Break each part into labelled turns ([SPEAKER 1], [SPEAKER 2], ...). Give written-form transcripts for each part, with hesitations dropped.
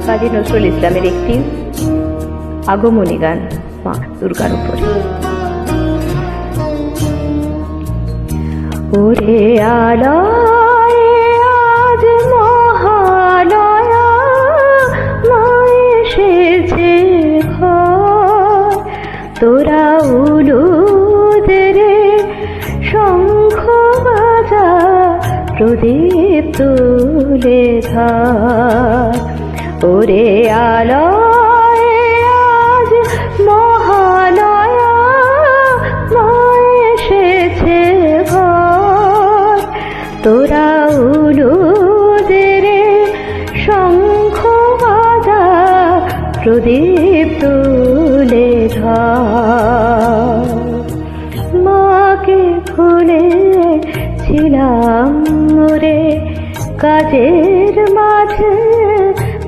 [SPEAKER 1] কাজী নজরুল ইসলামের একটি আগমনী গান মা দুর্গার উপরে। ওরে আলয় আজ মহালয়া, মা এসেছে ঘর, তোরা উলুদের শঙ্খ বাজা, প্রদীপ তুলে ধর। ওরে আলয় আজ মহালয়া, মা এসেছে ঘর, তোরা উলুদের শঙ্খ বাজা, প্রদীপ তুলে ধর। মাকে ভুলেছিলাম রে কাজের মাঝে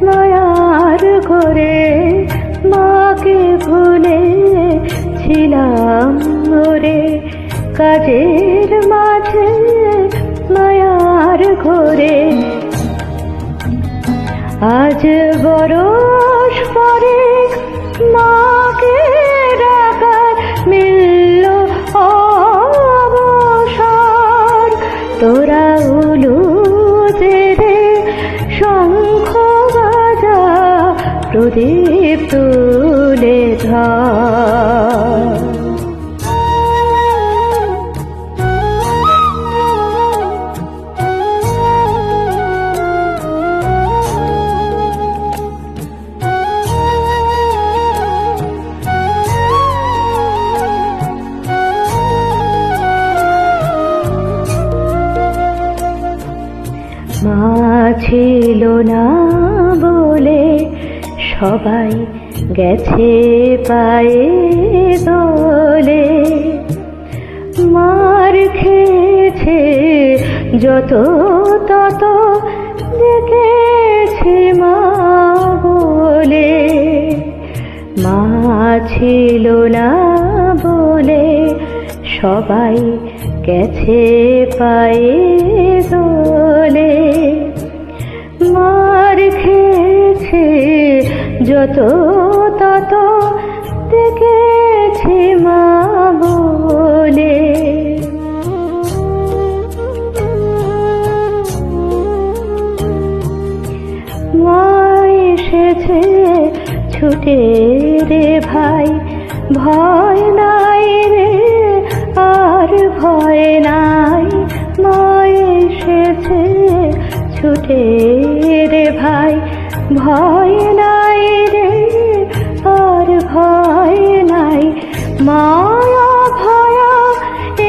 [SPEAKER 1] মায়ার ঘরে, মাকে ভুলেছিলাম রে কাজের মাঝে মায়ার ঘরে। আজ বরষ পরে মাকে ডাকার মিলল অবসর, তোরা উলুদের শঙ্খ বাজা, প্রদীপ তুলে ধর। মা ছিল না বলে সবাই গেছে পায়ে দোলে, মার খেয়েছে যত তত দেখেছি মা বলে। মা ছিল না বলে সবাই গেছে পায়ে দোলে, মার খেয়েছে যত তত দেখেছি মা বলে। মা এসেছে ছুটে রে ভাই, ভয় নাই রে আর ভয় নাই। মা এসেছে ছুটে রে ভাই, ভয় নাই রে আর ভয় নাই। মায়া ভয়া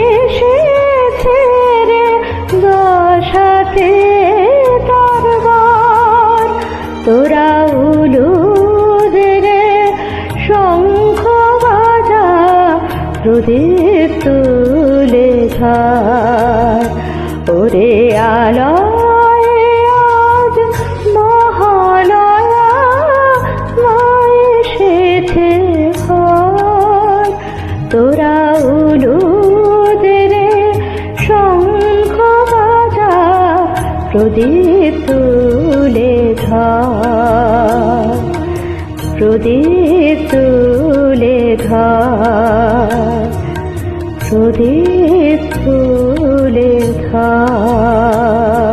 [SPEAKER 1] এসেছে রে দশাতে দরবার, তোরা উলুদের শঙ্খ বাজা, প্রদীপ তুলে ধর। ওরে আলয় আজ মহালয়া, মা এসেছে ঘর, তোরা উলুদের শঙ্খ বাজা, প্রদীপ তুলে ধর, প্রদীপ তুলে ধর, প্রদীপ তুলে ধর।